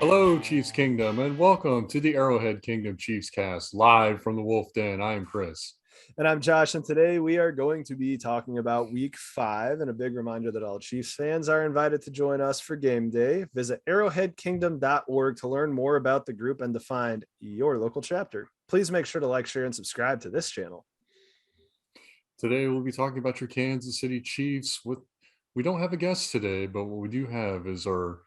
Hello, Chiefs Kingdom, and welcome to the Arrowhead Kingdom Chiefs cast live from the Wolf Den. I am Chris. And I'm Josh, and today we are going to be talking about week 5. And a big reminder that all Chiefs fans are invited to join us for game day. Visit arrowheadkingdom.org to learn more about the group and to find your local chapter. Please make sure to like, share, and subscribe to this channel. Today we'll be talking about your Kansas City Chiefs. We don't have a guest today, but what we do have is our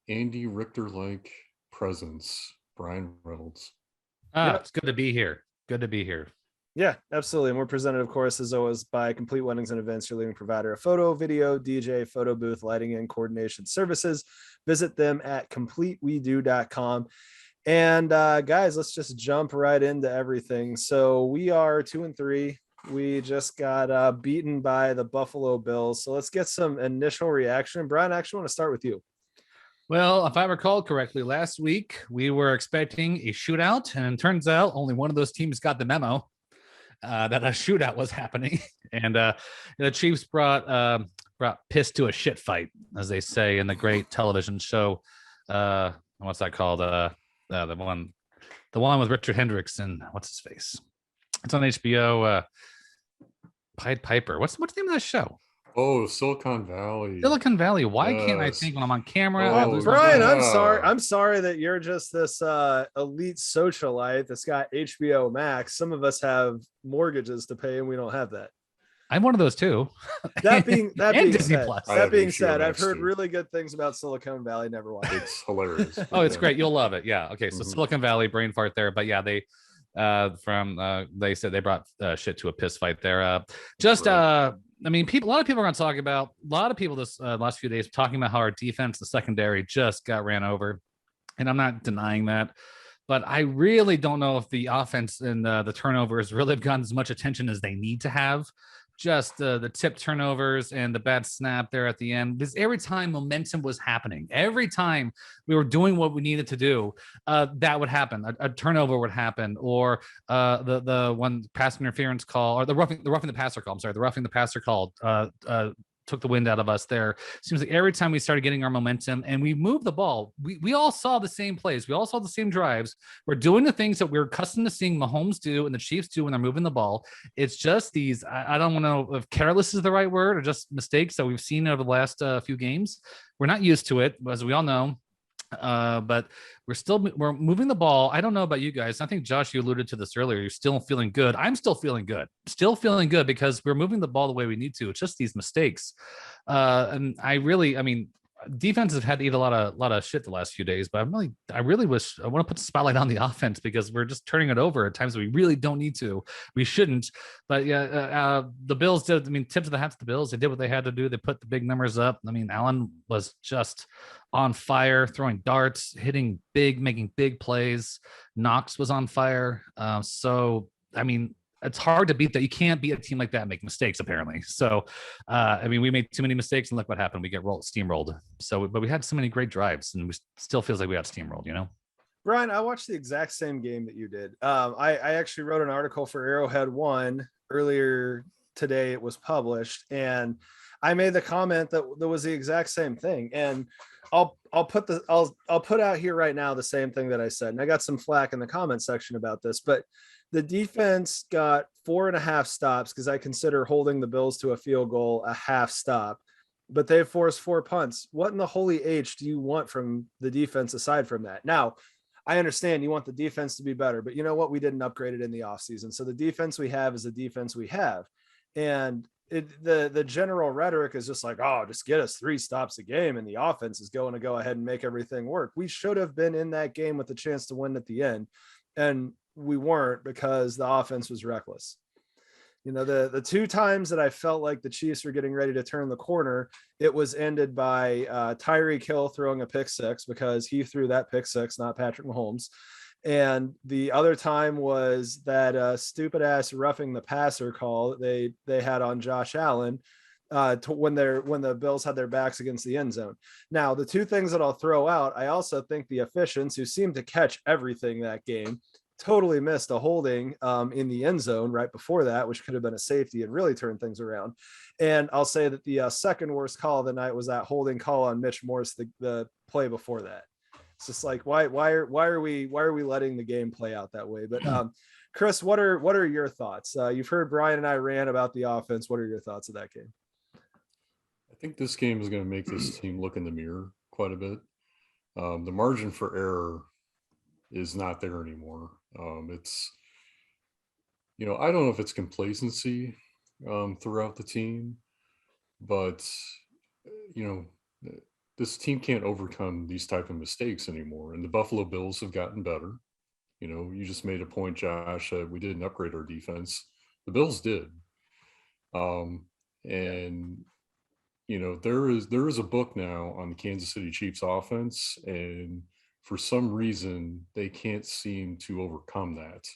Andy Richter-like presence, Brian Reynolds. It's good to be here. Good to be here. Yeah, absolutely. And we're presented, of course, as always, by Complete Weddings and Events, your leading provider of photo, video, DJ, photo booth, lighting, and coordination services. Visit them at completewedo.com. And guys, let's just jump right into everything. So we are 2-3. We just got beaten by the Buffalo Bills. So let's get some initial reaction. Brian, I actually want to start with you. Well, if I recall correctly, last week we were expecting a shootout, and it turns out only one of those teams got the memo that a shootout was happening. And the Chiefs brought piss to a shit fight, as they say in the great television show. What's that called? The one with Richard Hendricks and what's his face? It's on HBO. Pied Piper. What's the name of that show? Oh, Silicon Valley. Silicon Valley. Why can't I think when I'm on camera? Brian, I'm sorry that you're just this elite socialite that's got HBO Max. Some of us have mortgages to pay, and we don't have that. I'm one of those too. That being Disney said, Plus. I've heard really good things about Silicon Valley. Never watched it. It's hilarious. Oh, it's great. You'll love it. Yeah. Okay. So Silicon Valley, brain fart there, but yeah, they said they brought shit to a piss fight there. I mean, a lot of people are going to talk about this last few days talking about how our defense, the secondary, just got ran over, and I'm not denying that. But I really don't know if the offense and the turnovers really have gotten as much attention as they need to have. Just the tip turnovers and the bad snap there at the end. Because every time momentum was happening, every time we were doing what we needed to do, that would happen. A turnover would happen, or the one pass interference call, or the roughing the passer call. I'm sorry, the roughing the passer call took the wind out of us there. Seems like every time we started getting our momentum and we moved the ball, we all saw the same plays. We all saw the same drives. We're doing the things that we're accustomed to seeing Mahomes do and the Chiefs do when they're moving the ball. It's just these, I don't want to know if careless is the right word or just mistakes that we've seen over the last few games. We're not used to it, as we all know. But we're moving the ball. I don't know about you guys. I think Josh, you alluded to this earlier. You're still feeling good. I'm still feeling good because we're moving the ball the way we need to. It's just these mistakes. And I mean, defenses have had to eat a lot of shit the last few days, but I really wish I want to put the spotlight on the offense because we're just turning it over at times that we really don't need to. We shouldn't. But yeah, the Bills did. I mean, tips of the hat to the Bills. They did what they had to do. They put the big numbers up. I mean, Allen was just on fire, throwing darts, hitting big, making big plays. Knox was on fire. So I mean, it's hard to beat that. You can't beat a team like that and make mistakes, apparently. So, I mean, we made too many mistakes, and look what happened. We get steamrolled. So, but we had so many great drives, and we still feels like we got steamrolled, you know? Brian, I watched the exact same game that you did. I actually wrote an article for Arrowhead 1 earlier today. It was published, and I made the comment that there was the exact same thing. And I'll put out here right now the same thing that I said. And I got some flack in the comment section about this, but the defense got 4.5 stops because I consider holding the Bills to a field goal a half stop, but they forced 4 punts. What in the holy H do you want from the defense aside from that? Now, I understand you want the defense to be better, but you know what? We didn't upgrade it in the offseason. So the defense we have is the defense we have. And the general rhetoric is just like, oh, just get us 3 stops a game and the offense is going to go ahead and make everything work. We should have been in that game with a chance to win at the end. And we weren't because the offense was reckless. You know, the 2 times that I felt like the Chiefs were getting ready to turn the corner, it was ended by Tyreek Hill throwing a pick six because he threw that pick six, not Patrick Mahomes. And the other time was that stupid ass roughing the passer call that they had on Josh Allen when the Bills had their backs against the end zone. Now, the 2 things that I'll throw out, I also think the officials, who seemed to catch everything that game, totally missed a holding in the end zone right before that, which could have been a safety and really turned things around. And I'll say that the second worst call of the night was that holding call on Mitch Morse, the play before that. It's just like why are we letting the game play out that way? But Chris, what are your thoughts? You've heard Brian and I rant about the offense. What are your thoughts of that game? I think this game is going to make this team look in the mirror quite a bit. The margin for error is not there anymore. It's, I don't know if it's complacency throughout the team, but you know, this team can't overcome these type of mistakes anymore. And the Buffalo Bills have gotten better. You just made a point, Josh, that we didn't upgrade our defense. The Bills did. And there is a book now on the Kansas City Chiefs offense, and for some reason they can't seem to overcome that.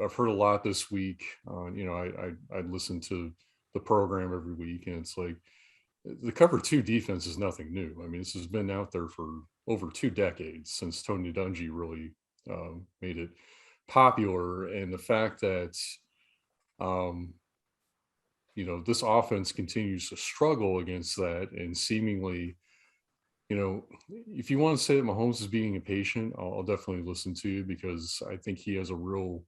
I've heard a lot this week. I listen to the program every week, and it's like the cover two defense is nothing new. I mean, this has been out there for over 2 decades since Tony Dungy really made it popular. And the fact that this offense continues to struggle against that, and seemingly, if you want to say that Mahomes is being impatient, I'll definitely listen to you, because I think he has a real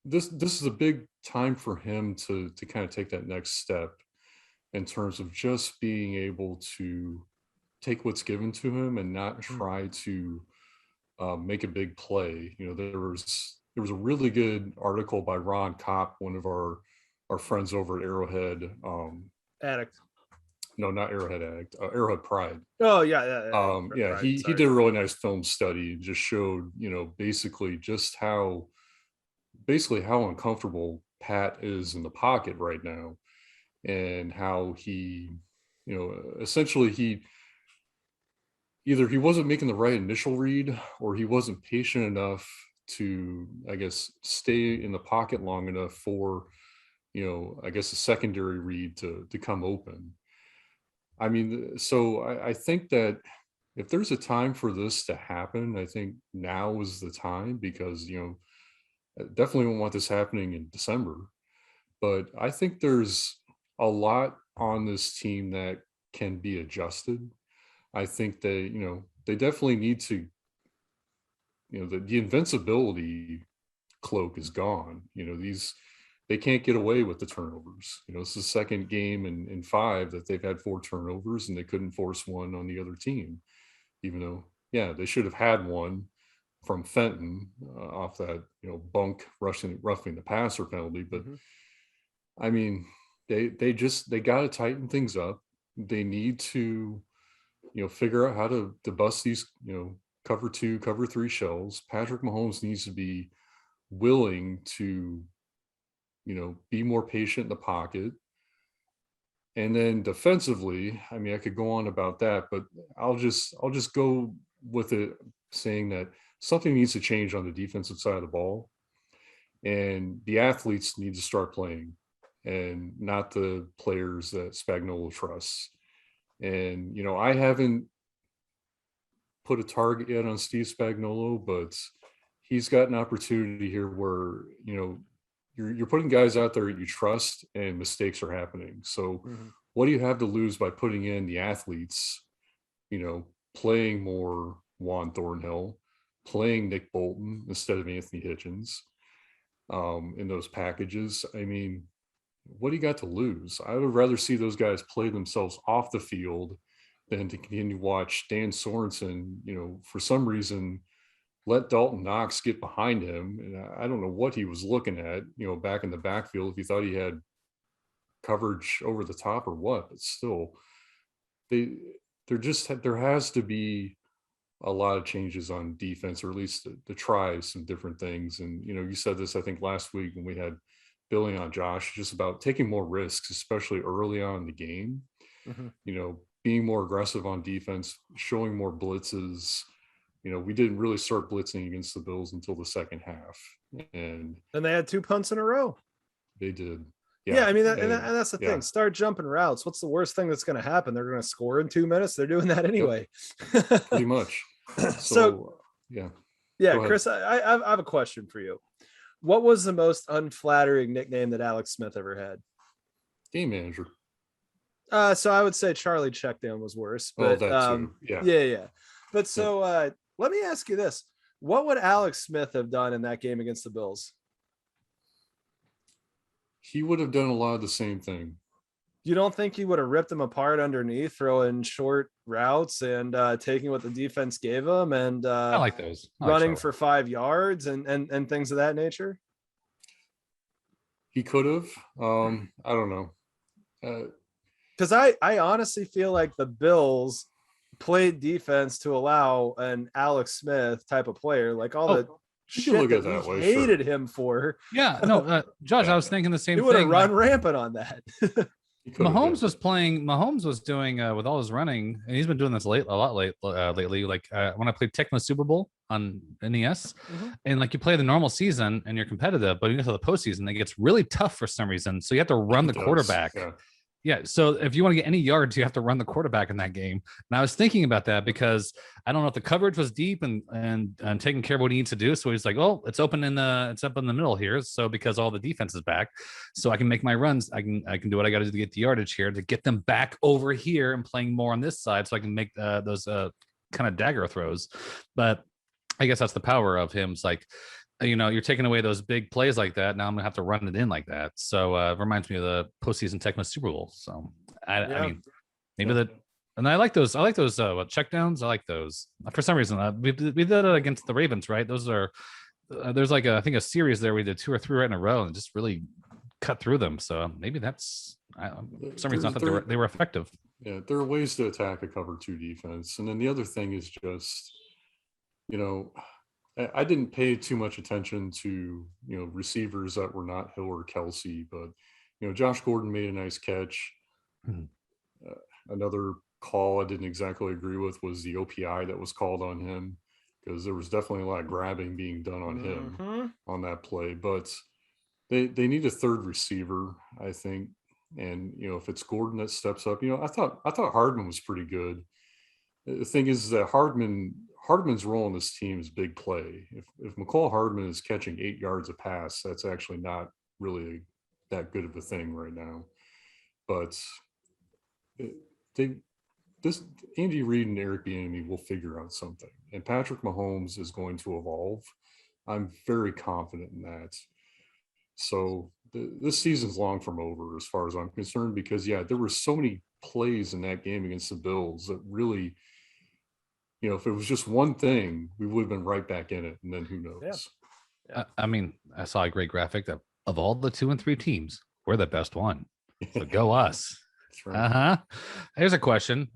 this is a big time for him to kind of take that next step in terms of just being able to take what's given to him and not try to make a big play. There was a really good article by Ron Kopp, one of our friends over at Arrowhead. Addict. No, not Arrowhead Addict. Arrowhead Pride. Oh yeah. Yeah. He did a really nice film study and just showed, basically just how uncomfortable Pat is in the pocket right now, and how he, essentially either he wasn't making the right initial read, or he wasn't patient enough to, I guess, stay in the pocket long enough for, I guess, a secondary read to come open. I mean, so I think that if there's a time for this to happen, I think now is the time, because, I definitely won't want this happening in December. But I think there's a lot on this team that can be adjusted. I think they definitely need to, the invincibility cloak is gone. They can't get away with the turnovers. This is the second game in 5 that they've had 4 turnovers, and they couldn't force one on the other team, even though, yeah, they should have had one from Fenton off that, bunk roughing the passer penalty. But I mean, they got to tighten things up. They need to, figure out how to bust these, cover 2, cover 3 shells. Patrick Mahomes needs to be willing to, be more patient in the pocket. And then defensively, I mean, I could go on about that, but I'll just go with it, saying that something needs to change on the defensive side of the ball, and the athletes need to start playing, and not the players that Spagnuolo trusts. And, I haven't put a target yet on Steve Spagnuolo, but he's got an opportunity here where, you're putting guys out there you trust, and mistakes are happening. So what do you have to lose by putting in the athletes, playing more Juan Thornhill, playing Nick Bolton instead of Anthony Hitchens in those packages? I mean, what do you got to lose? I would rather see those guys play themselves off the field than to continue to watch Dan Sorensen, for some reason, let Dalton Knox get behind him. And I don't know what he was looking at, back in the backfield, if he thought he had coverage over the top or what. But still, there has to be a lot of changes on defense, or at least to try some different things. And, you said this, I think, last week when we had Billy on, Josh, just about taking more risks, especially early on in the game, being more aggressive on defense, showing more blitzes. We didn't really start blitzing against the Bills until the second half. And they had 2 punts in a row. They did. Yeah, I mean, and that's the thing. Start jumping routes. What's the worst thing that's going to happen? They're going to score in 2 minutes. They're doing that anyway. Yep. Pretty much. So yeah. Chris, I have a question for you. What was the most unflattering nickname that Alex Smith ever had? Game manager. So I would say Charlie Checkdown was worse, Oh, but that too. Yeah. yeah. But Yeah. so let me ask you this: what would Alex Smith have done in that game against the Bills? He would have done a lot of the same thing. You don't think he would have ripped them apart underneath, throwing short routes and taking what the defense gave him and I like those. I like running Charlie. for 5 yards and things of that nature? He could have. I don't know. Because I honestly feel like the Bills played defense to allow an Alex Smith type of player, like all the you can look shit at that it that we way, hated sure. him for. Yeah, no, Josh, Yeah. I was thinking the same He would have thing. run rampant on that. He could have, Mahomes yeah. was playing. Mahomes was doing with all his running, and he's been doing this a lot lately. Like when I played Tecmo Super Bowl on NES, and like you play the normal season and you're competitive, but you get to the postseason, it gets really tough for some reason. So you have to run the It does, quarterback. yeah. Yeah. So if you want to get any yards, you have to run the quarterback in that game. And I was thinking about that because I don't know if the coverage was deep and taking care of what he needs to do. So he's like, oh, it's open it's up in the middle here. So because all the defense is back, so I can make my runs. I can do what I got to do to get the yardage here to get them back over here and playing more on this side, so I can make those kind of dagger throws. But I guess that's the power of him. It's like, you're taking away those big plays like that. Now I'm gonna have to run it in like that. So it reminds me of the postseason Tecmo Super Bowl. So I mean, maybe that. And I like those. I like those check downs. I like those. For some reason, we did it against the Ravens, right? Those are there's like I think a series there we did 2 or 3 right in a row and just really cut through them. So maybe that's for some reason I thought they were effective. Yeah, there are ways to attack a cover 2 defense, and then the other thing is just, I didn't pay too much attention to receivers that were not Hill or Kelsey, but Josh Gordon made a nice catch. Another call I didn't exactly agree with was the OPI that was called on him, because there was definitely a lot of grabbing being done on him on that play. But they need a third receiver, I think. And if it's Gordon that steps up, I thought Hardman was pretty good. The thing is that Hardman's role in this team is big play. If McCall Hardman is catching 8 yards a pass, that's actually not really that good of a thing right now. But Andy Reid and Eric Bieniemy will figure out something, and Patrick Mahomes is going to evolve. I'm very confident in that. So this season's long from over as far as I'm concerned, because there were so many plays in that game against the Bills that really, if it was just one thing, we would have been right back in it, and then who knows? Yeah. I mean, I saw a great graphic that of all the 2 and 3 teams, we're the best one. So go us. That's right. Here's a question.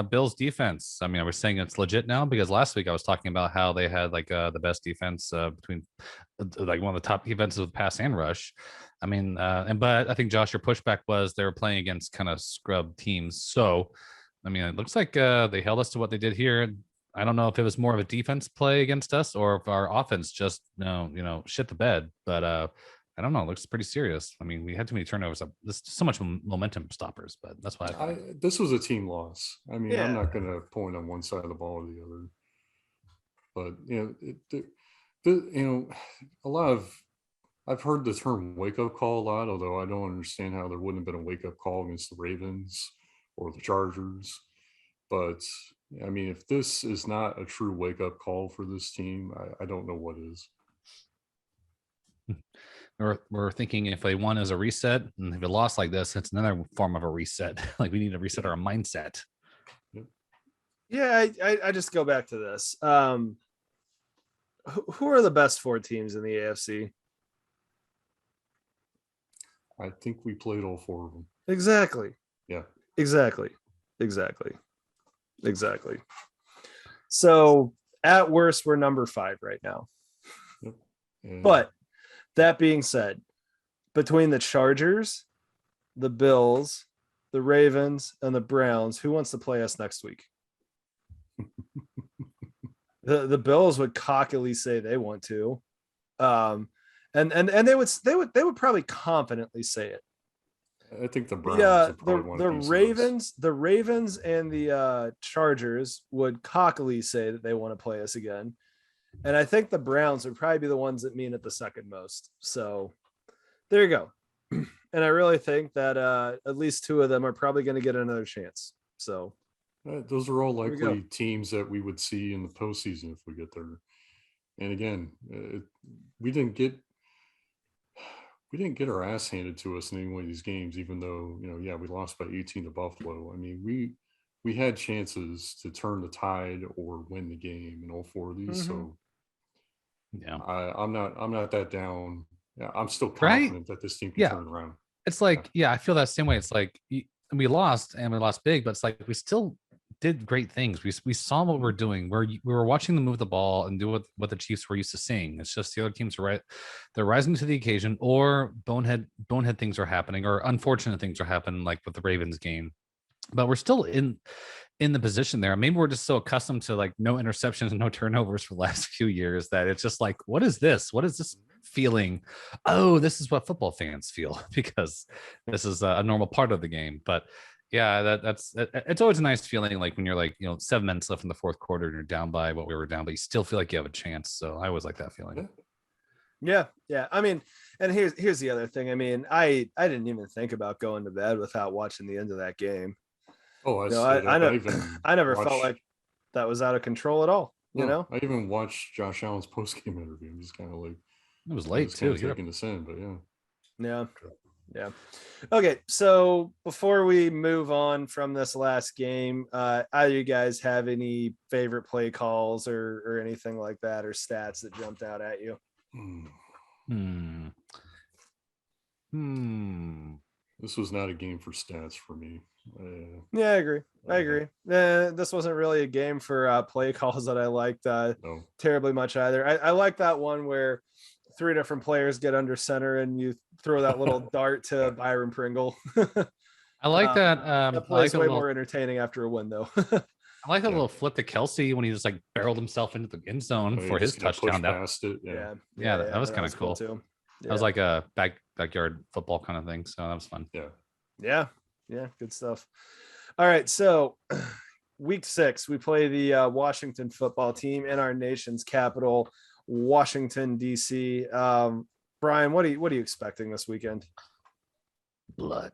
Bills defense. I mean, are we saying it's legit now? Because last week I was talking about how they had like the best defense between like one of the top defenses with pass and rush. I mean, but I think Josh, your pushback was they were playing against kind of scrub teams. So, I mean, it looks like they held us to what they did here. I don't know if it was more of a defense play against us or if our offense just shit the bed. But I don't know. It looks pretty serious. I mean, we had too many turnovers. There's so much momentum stoppers, but that's why this was a team loss. I mean, I'm not going to point on one side of the ball or the other. But a lot of I've heard the term wake-up call a lot, although I don't understand how there wouldn't have been a wake-up call against the Ravens or the Chargers. But I mean, if this is not a true wake-up call for this team, I don't know what is. We're thinking if they won as a reset, and if it lost like this, it's another form of a reset. Like we need to reset our mindset. Yeah, I just go back to this. Who are the best 4 teams in the AFC? I think we played all 4 of them. Exactly. Yeah. Exactly. So at worst, we're number 5 right now. Yep. But that being said, between the Chargers, the Bills, the Ravens, and the Browns, who wants to play us next week? The Bills would cockily say they want to, and they would probably confidently say it. I think the Browns the Ravens and the Chargers would cockily say that they want to play us again, and I think the Browns would probably be the ones that mean it the second most. So there you go. And I really think that at least two of them are probably going to get another chance. So Those are all Here we go. likely teams that we would see in the postseason if we get there. And again, we didn't get our ass handed to us in any one of these games, even though, yeah, we lost by 18 to Buffalo. I mean, we had chances to turn the tide or win the game in all four of these. So Yeah. I'm not that down. Yeah, I'm still Right? confident that this team can Yeah. turn it around. It's like, yeah, I feel that same way. It's like we lost and we lost big, but it's like we still did great things. We saw what we're doing. We were watching them move the ball and do what the Chiefs were used to seeing. It's just the other teams are right. They're rising to the occasion, or bonehead things are happening, or unfortunate things are happening, like with the Ravens game. But we're still in the position there. Maybe we're just so accustomed to like no interceptions and no turnovers for the last few years that it's just like, what is this? What is this feeling? Oh, this is what football fans feel because this is a normal part of the game. But yeah, it's always a nice feeling, like when you're like, 7 minutes left in the fourth quarter and you're down by what we were down, but you still feel like you have a chance. So I always like that feeling. Yeah. I mean, and here's the other thing. I mean, I didn't even think about going to bed without watching the end of that game. Oh, I never felt like that was out of control at all. I even watched Josh Allen's post game interview. He's kind of like, it was late too. Taking this in, but yeah. Okay, so before we move on from this last game, either you guys have any favorite play calls or anything like that, or stats that jumped out at you? This was not a game for stats for me. Yeah, I agree. This wasn't really a game for play calls that I liked terribly much either. I like that one where 3 different players get under center and you throw that little dart to Byron Pringle. I like that. That play's way more entertaining after a win, though. I like that little flip to Kelsey when he just like barreled himself into the end zone for his touchdown. That was kind of cool too. That was like a backyard football kind of thing. So that was fun. Yeah. Good stuff. All right. So week 6, we play the Washington football team in our nation's capital, Washington, D.C. Brian, what are you expecting this weekend? Blood.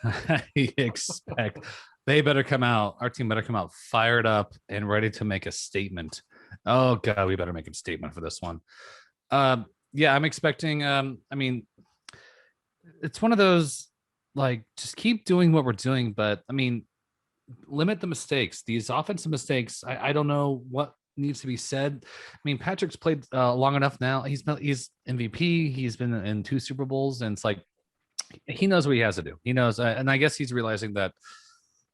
I expect they better come out. Our team better come out fired up and ready to make a statement. Oh God, we better make a statement for this one. Yeah, I'm expecting. I mean, it's one of those like just keep doing what we're doing, but I mean, limit the mistakes. These offensive mistakes. I don't know what needs to be said. I mean, Patrick's played long enough now. He's MVP. He's been in 2 Super Bowls, and it's like he knows what he has to do. He knows, and I guess he's realizing that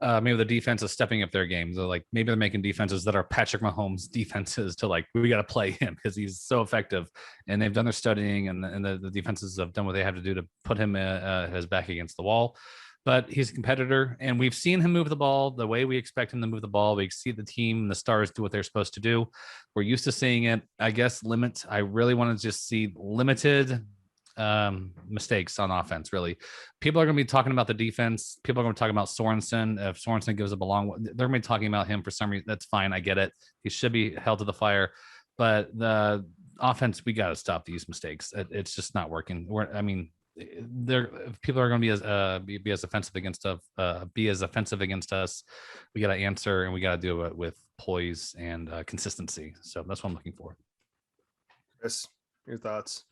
maybe the defense is stepping up their game. So like maybe they're making defenses that are Patrick Mahomes defenses to like we got to play him because he's so effective. And they've done their studying, and the defenses have done what they have to do to put him his back against the wall. But he's a competitor, and we've seen him move the ball the way we expect him to move the ball. We see the team, the stars do what they're supposed to do. We're used to seeing it. I guess limit. I really want to just see limited mistakes on offense. Really, people are going to be talking about the defense. People are going to be talking about Sorensen. If Sorensen gives up a long, they're going to be talking about him for some reason. That's fine. I get it. He should be held to the fire. But the offense, we got to stop these mistakes. It's just not working. People are going to be as offensive against us. We got to answer, and we got to do it with poise and consistency. So that's what I'm looking for. Chris, your thoughts?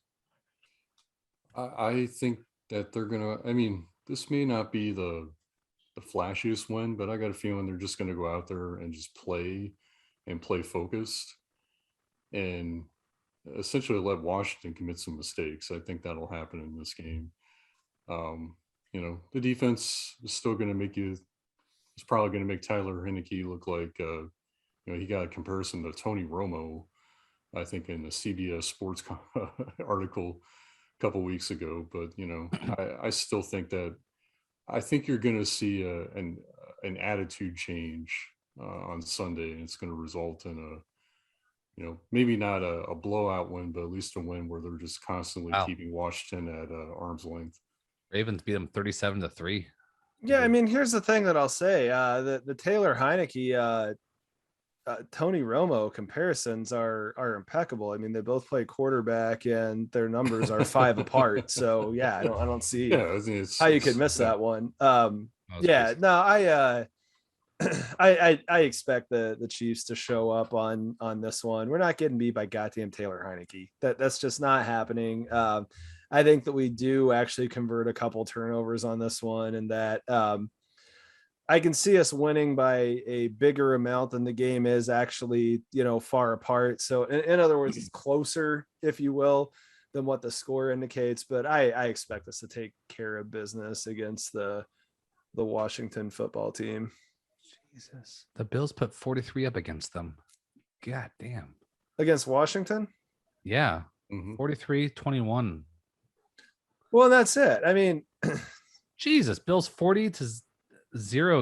I think that they're gonna. I mean, this may not be the flashiest win, but I got a feeling they're just gonna go out there and just play focused, and essentially let Washington commit some mistakes. I think that'll happen in this game. The defense is still going to it's probably going to make Tyler Heineke look like, he got a comparison to Tony Romo, I think in the CBS Sports article a couple weeks ago. But, I still think I think you're going to see an attitude change on Sunday, and it's going to result in maybe not a blowout win, but at least a win where they're just constantly keeping Washington at arm's length. Ravens beat them 37-3. Yeah, I mean, here's the thing that I'll say: the Taylor Heineke Tony Romo comparisons are impeccable. I mean, they both play quarterback, and their numbers are 5 apart. So yeah, I don't see how you could miss that one. Yeah, no, I expect the Chiefs to show up on this one. We're not getting beat by goddamn Taylor Heineke. That's just not happening. I think that we do actually convert a couple turnovers on this one, and that I can see us winning by a bigger amount than the game is actually, far apart. So in other words, it's closer, if you will, than what the score indicates. But I expect us to take care of business against the Washington football team. Jesus. The Bills put 43 up against them. God damn. Against Washington? Yeah. 43-21. Well, that's it. I mean, Jesus, Bills 40-0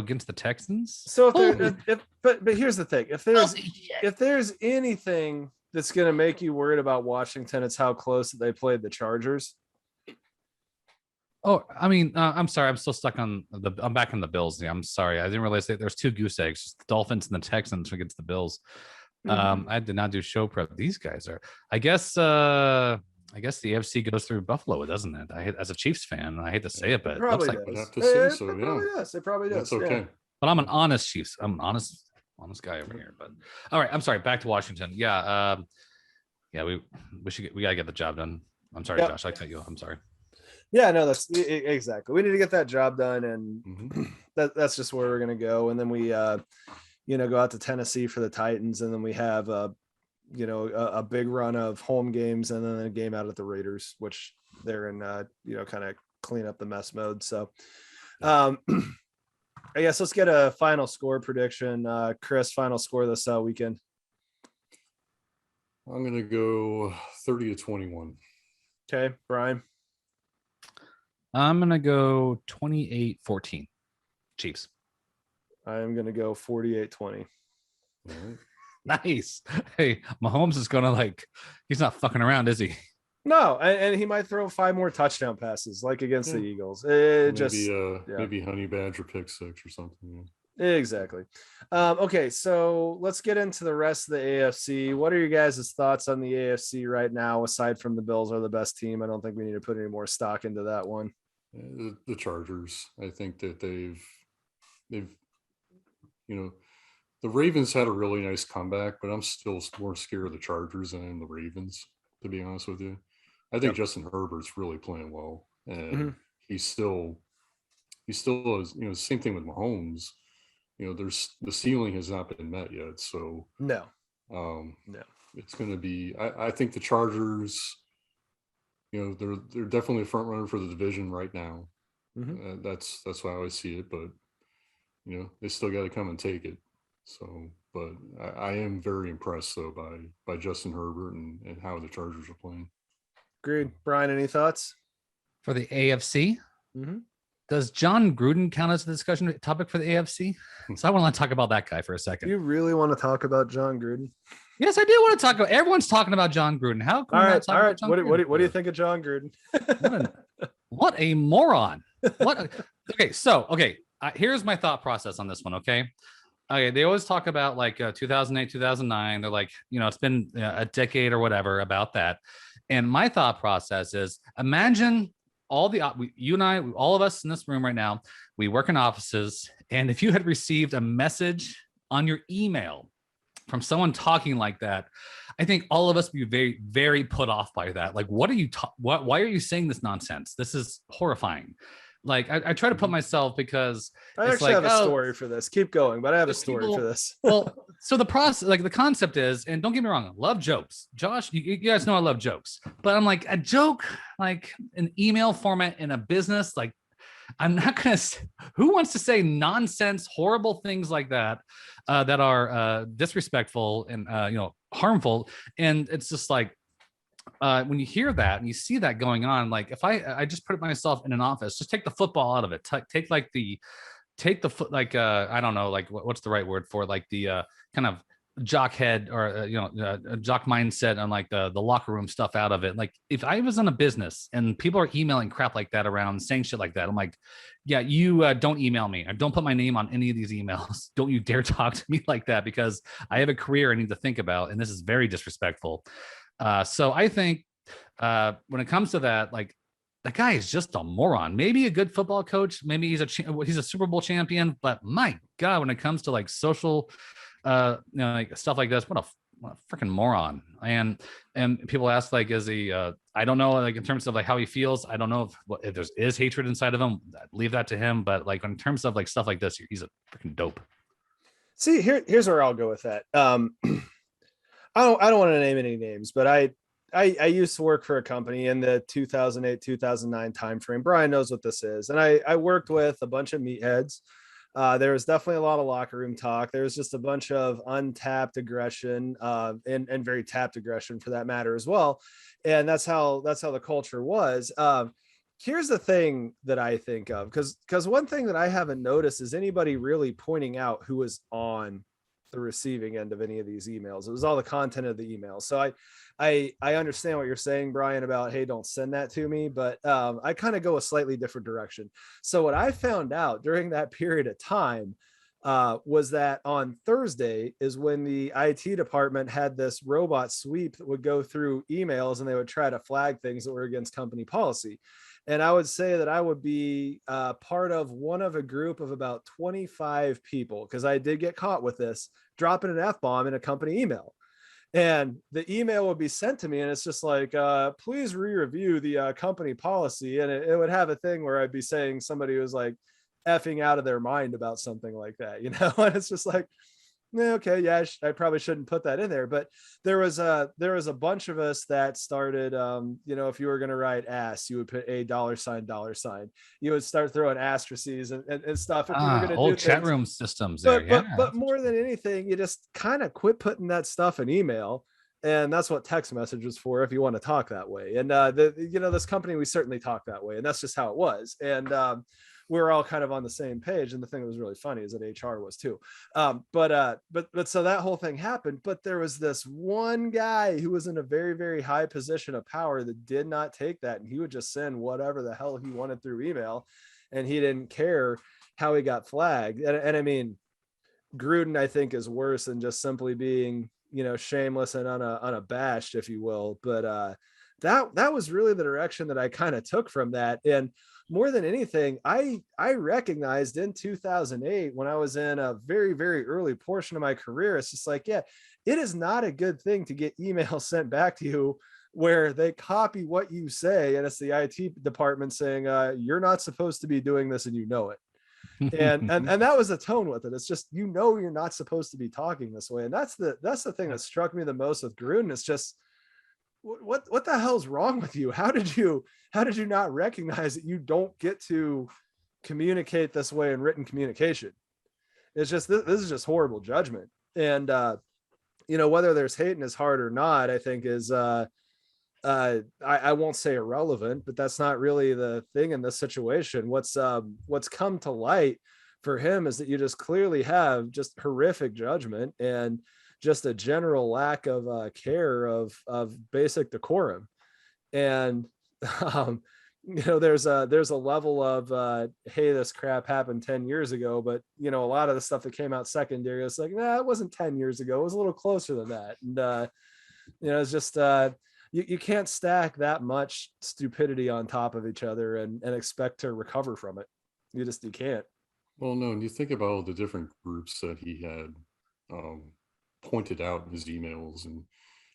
against the Texans. So but here's the thing. If there's anything that's going to make you worried about Washington, it's how close they played the Chargers. Oh, I mean, I'm sorry. I'm still stuck on I'm back on the Bills. Yeah, I'm sorry. I didn't realize that there's 2 goose eggs, the Dolphins and the Texans against the Bills. I did not do show prep. These guys are, I guess the AFC goes through Buffalo, doesn't it? As a Chiefs fan, I hate to say it, but it looks like does. Have to say so, It probably does. That's okay. Yeah. But I'm an honest Chiefs. I'm an honest guy over here. But all right, I'm sorry. Back to Washington. Yeah, we gotta get the job done. I'm sorry, Josh. I cut you off. I'm sorry. Yeah, no, that's exactly. We need to get that job done, and that's just where we're gonna go. And then we, go out to Tennessee for the Titans, and then we have a big run of home games, and then a game out at the Raiders, which they're in, kind of clean up the mess mode. So, I guess let's get a final score prediction. Chris, final score this weekend. I'm gonna go 30-21. Okay, Brian. I'm going to go 28-14 Chiefs. I'm going to go 48-20. Right. Nice. Hey, Mahomes is going to he's not fucking around, is he? No, and he might throw 5 more touchdown passes like against the Eagles. Maybe Honey Badger pick 6 or something. Exactly. Okay, so let's get into the rest of the AFC. What are your guys' thoughts on the AFC right now, aside from the Bills are the best team? I don't think we need to put any more stock into that one. The Chargers. I think that they've the Ravens had a really nice comeback, but I'm still more scared of the Chargers than I am the Ravens, to be honest with you. I think Justin Herbert's really playing well, and he still is, same thing with Mahomes. There's the ceiling has not been met yet. So no, it's going to be, I think the Chargers, they're definitely a front runner for the division right now. That's why I always see it, but they still got to come and take it. So, but I am very impressed though by Justin Herbert and how the Chargers are playing. Agreed. Brian, any thoughts for the AFC? Does John Gruden count as a discussion topic for the AFC? So I want to talk about that guy for a second. You really want to talk about John Gruden? Yes, I do want to talk about. Everyone's talking about John Gruden. How come? All right. What do you think of John Gruden? What a moron! Here's my thought process on this one. Okay, they always talk about 2008, 2009. They're like, it's been a decade or whatever about that. And my thought process is, imagine you and I, all of us in this room right now, we work in offices, and if you had received a message on your email from someone talking like that, I think all of us would be very, very put off by that. Like, what are you? Why are you saying this nonsense? This is horrifying. I try to put myself, because I actually have a story for this. Keep going, but I have a story for this. Well, so the process, the concept is, and don't get me wrong, I love jokes. Josh, you guys know I love jokes, but I'm like, a joke, an email format in a business, I'm not gonna. Who wants to say nonsense, horrible things like that that are disrespectful and harmful? And it's just when you hear that and you see that going on, if I just put myself in an office, just take the football out of it, take the foot, I don't know, what's the right word for the kind of jock head or jock mindset and like the locker room stuff out of it. Like if I was in a business and people are emailing crap like that around, saying shit like that, I'm like, yeah, you don't email me. Don't put my name on any of these emails. Don't you dare talk to me like that, because I have a career I need to think about, and this is very disrespectful. So I think when it comes to that, like, that guy is just a moron. Maybe a good football coach. Maybe he's a Super Bowl champion. But my God, when it comes to like social, like stuff like this, what a freaking moron. And people ask, like, is he? I don't know, like in terms of like how he feels. I don't know if there is hatred inside of him. Leave that to him. But like in terms of like stuff like this, he's a freaking dope. See, here's where I'll go with that. I don't want to name any names, but I used to work for a company in the 2008, 2009 timeframe. Brian knows what this is. And I worked with a bunch of meatheads. There was definitely a lot of locker room talk. There was just a bunch of untapped aggression, and very tapped aggression for that matter as well. And that's how the culture was. Here's the thing that I think of, because one thing that I haven't noticed is anybody really pointing out who was on the receiving end of any of these emails. It was all the content of the email. So I understand what you're saying, Brian, about, hey, don't send that to me, but I kind of go a slightly different direction. So what I found out during that period of time was that on Thursday is when the IT department had this robot sweep that would go through emails, and they would try to flag things that were against company policy. And I would say that I would be part of one of a group of about 25 people, because I did get caught with this, dropping an F-bomb in a company email. And the email would be sent to me, and it's just like, please re-review the company policy. And it would have a thing where I'd be saying somebody was like effing out of their mind about something like that, you know? And it's just like, okay, yeah, I probably shouldn't put that in there. But there was a bunch of us that started, if you were going to write ass, you would put a $sign. You would start throwing asterisks and stuff. If you were going to old do chat things. room systems there. But more than anything, you just kind of quit putting that stuff in email. And that's what text message was for, if you want to talk that way. And this company, we certainly talk that way, and that's just how it was. And we were all kind of on the same page. And the thing that was really funny is that HR was too. But so that whole thing happened. But there was this one guy who was in a very, very high position of power that did not take that, and he would just send whatever the hell he wanted through email, and he didn't care how he got flagged. And I mean, Gruden, I think, is worse than just simply being, shameless and unabashed, if you will. But that was really the direction that I kind of took from that. And more than anything, I recognized in 2008, when I was in a very, very early portion of my career, it's just like, yeah, it is not a good thing to get emails sent back to you where they copy what you say, and it's the IT department saying, you're not supposed to be doing this, and you know it. and that was the tone with it. It's just, you're not supposed to be talking this way. And that's the thing that struck me the most with Gruden. It's just, what the hell's wrong with you? How did you not recognize that you don't get to communicate this way in written communication? It's just, this is just horrible judgment. And whether there's hate in his heart or not, I think is I won't say irrelevant, but that's not really the thing in this situation. What's come to light for him is that you just clearly have just horrific judgment and just a general lack of care of basic decorum. And there's a level of hey, this crap happened 10 years ago, but a lot of the stuff that came out secondary, it's like, nah, it wasn't 10 years ago, it was a little closer than that. And it's just you can't stack that much stupidity on top of each other and expect to recover from it. You can't. Well, no, and you think about all the different groups that he had pointed out in his emails, and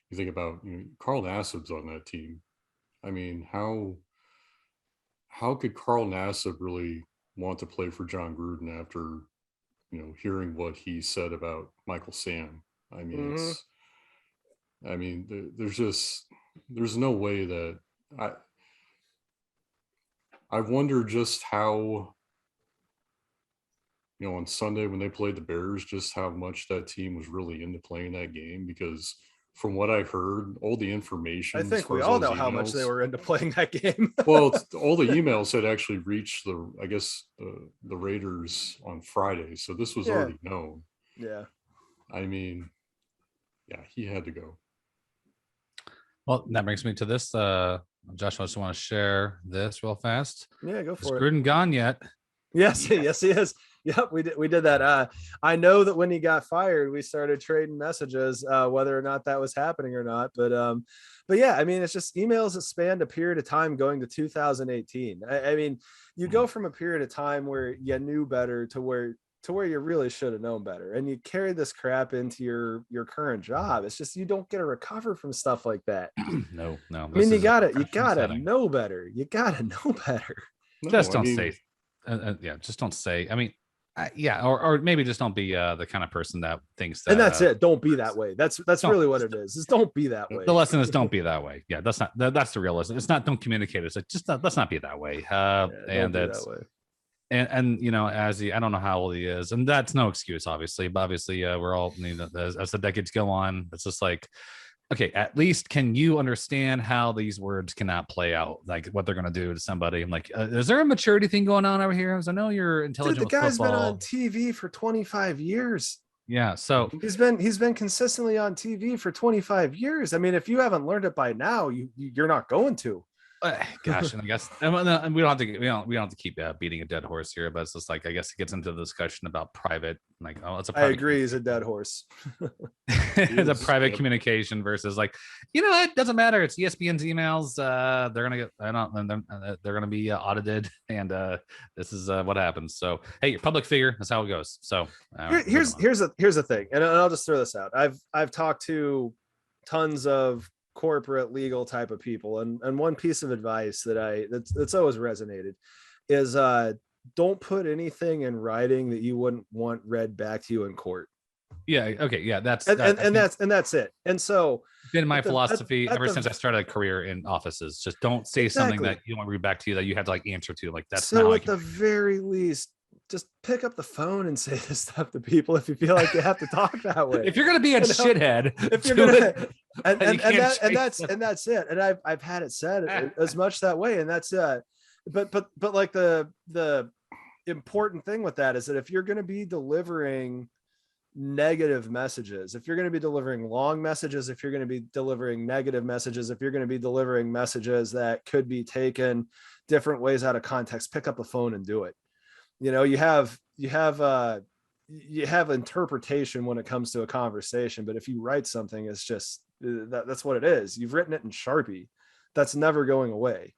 you think about, Carl Nassib's on that team. I mean, how could Carl Nassib really want to play for John Gruden after, hearing what he said about Michael Sam? I mean, there's no way that I wonder just how, on Sunday when they played the Bears, just how much that team was really into playing that game, because from what I heard, all the information, I think we all know how much they were into playing that game. Well, all the emails had actually reached the Raiders on Friday, so this was already known. Yeah. I mean, Yeah, he had to go. Well, that brings me to this. Josh, I just want to share this real fast. Yeah, go Is for it. Gruden gone yet? Yes, yes, he is. Yep, we did that. I know that when he got fired, we started trading messages, whether or not that was happening or not. But yeah, I mean, it's just emails that spanned a period of time going to 2018. I mean, you go from a period of time where you knew better to where you really should have known better, and you carry this crap into your current job. It's just you don't get to recover from stuff like that. No. I mean, you gotta setting. know better. You gotta know better. No, Just I don't mean, say. Yeah, just don't say. I mean, yeah, or maybe just don't be the kind of person that thinks that. And that's it. Don't be that way. That's really what it is. Is don't be that way. The lesson is don't be that way. Yeah, that's the real lesson. It's not don't communicate. It's like let's not be that way. And that's that way. And you know, I don't know how old he is, and that's no excuse, obviously. But obviously, we're all as the decades go on. It's just like, okay, at least can you understand how these words cannot play out, like what they're gonna do to somebody? I'm like, is there a maturity thing going on over here? Because I know you're intelligent. Dude, the guy's been on TV for 25 years. Yeah, so he's been consistently on TV for 25 years. I mean, if you haven't learned it by now, you're not going to. Gosh, and I guess and we don't have to keep beating a dead horse here, but it's just like I guess it gets into the discussion about private, like it's a private. I agree, he's a dead horse. It's a private communication versus like, you know, it doesn't matter. It's ESPN's emails. They're gonna be audited, and this is what happens. So hey, you're a public figure. That's how it goes. So here's the thing, and I'll just throw this out. I've talked to tons of corporate legal type of people, and one piece of advice that's always resonated is don't put anything in writing that you wouldn't want read back to you in court. Yeah, okay, yeah, that's it. And so been my philosophy ever since I started a career in offices. Just don't say something that you want to read back to you that you have to like answer to. Like that's so at the very least, just pick up the phone and say this stuff to people if you feel like you have to talk that way. If you're gonna be a shithead, if you're gonna, and that's it. And I've had it said as much that way, and that's but like the important thing with that is that if you're going to be delivering negative messages, if you're going to be delivering long messages, if you're going to be delivering negative messages, if you're going to be delivering messages that could be taken different ways out of context, pick up the phone and do it. You know, you have interpretation when it comes to a conversation, but if you write something, it's just that's what it is. You've written it in Sharpie. That's never going away.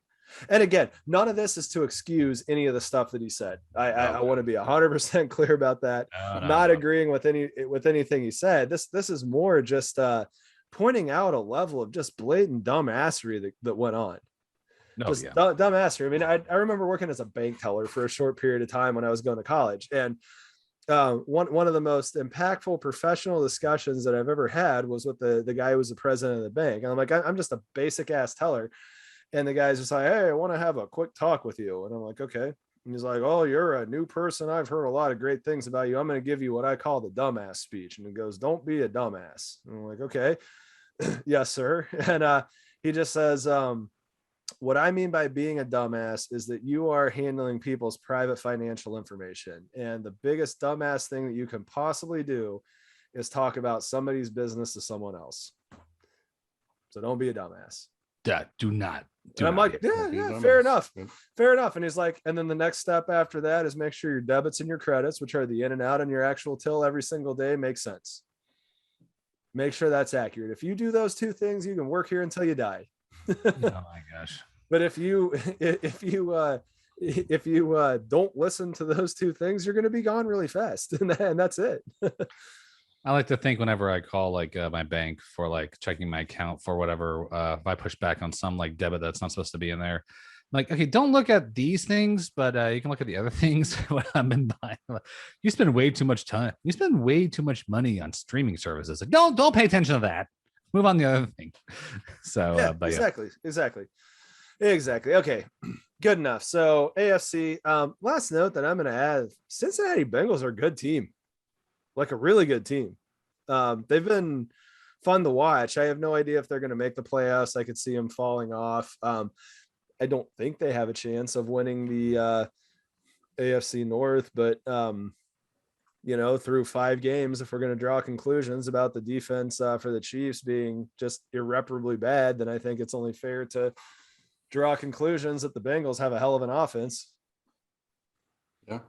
And again, none of this is to excuse any of the stuff that he said. I want to be 100% clear about that. Not agreeing with anything he said. This is more just pointing out a level of just blatant dumbassery that went on. Dumbassery. I mean, I remember working as a bank teller for a short period of time when I was going to college, and one of the most impactful professional discussions that I've ever had was with the guy who was the president of the bank. And I'm like, I'm just a basic ass teller, and the guy's just like, hey, I want to have a quick talk with you. And I'm like, okay. And he's like, oh, you're a new person. I've heard a lot of great things about you. I'm going to give you what I call the dumbass speech. And he goes, don't be a dumbass. And I'm like, okay. Yes, sir. And he just says, what I mean by being a dumbass is that you are handling people's private financial information. And the biggest dumbass thing that you can possibly do is talk about somebody's business to someone else. So don't be a dumbass. Do not. And I'm like, yeah, fair enough. Fair enough. And he's like, and then the next step after that is make sure your debits and your credits, which are the in and out on your actual till every single day, make sense. Make sure that's accurate. If you do those two things, you can work here until you die. Oh my gosh. But if you don't listen to those two things, you're going to be gone really fast. And that's it. I like to think whenever I call like my bank for like checking my account for whatever, if I push back on some like debit that's not supposed to be in there, I'm like, okay, don't look at these things, but you can look at the other things. What I've been buying. You spend way too much time. You spend way too much money on streaming services. Like, don't pay attention to that. Move on to the other thing. So yeah, exactly. Okay, good enough. So AFC. Last note that I'm going to add: Cincinnati Bengals are a good team. Like a really good team. They've been fun to watch. I have no idea if they're going to make the playoffs. I could see them falling off. I don't think they have a chance of winning the AFC North, but through 5 games, if we're going to draw conclusions about the defense for the Chiefs being just irreparably bad, then I think it's only fair to draw conclusions that the Bengals have a hell of an offense. Yeah.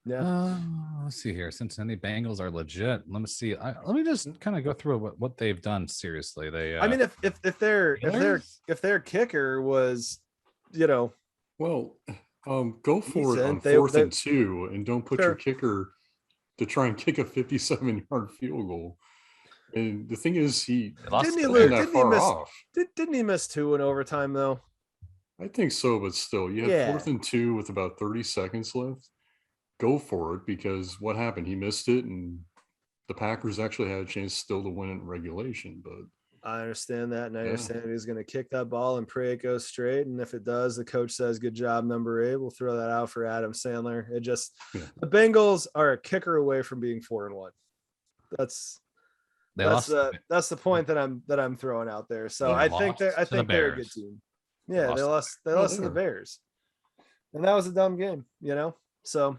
Yeah. Let's see here. Cincinnati Bengals are legit. Let me see. Let me just kind of go through what they've done. Seriously, they. I mean, if their kicker was, well, go for it on decent, 4th they and 2, and don't put your kicker to try and kick a 57-yard field goal. And the thing is, he didn't he wasn't that didn't he far miss off. didn't he miss 2 in overtime though? I think so, but still, you had Yeah. 4th and 2 with about 30 seconds left. Go for it, because what happened? He missed it, and the Packers actually had a chance still to win it in regulation. But I understand that, and I Yeah. understand he's going to kick that ball and pray it goes straight. And if it does, the coach says, "Good job, number 8." We'll throw that out for Adam Sandler. The Bengals are a kicker away from being 4-1. That's the point that I'm throwing out there. So I think they're a good team. Yeah, they lost to the Bears, and that was a dumb game, So,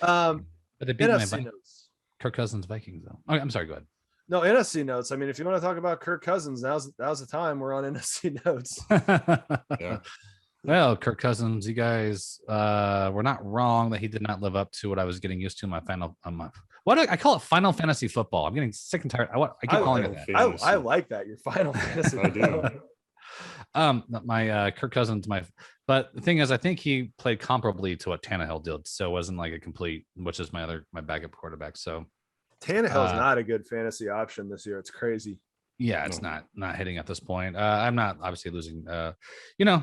but they beat NFC notes. Kirk Cousins Vikings though. Okay, I'm sorry. Go ahead. No, NFC notes. I mean, if you want to talk about Kirk Cousins, now's the time. We're on NFC notes. Yeah. Well, Kirk Cousins, you guys were not wrong that he did not live up to what I was getting used to in my final month. I call it Final Fantasy football. I'm getting sick and tired. I keep calling it that. I like that. Your Final Fantasy. I do. My Kirk Cousins, but the thing is, I think he played comparably to what Tannehill did, so it wasn't like a complete, which is my backup quarterback. So Tannehill's not a good fantasy option this year. It's crazy. Yeah, it's not hitting at this point. I'm not obviously losing. They're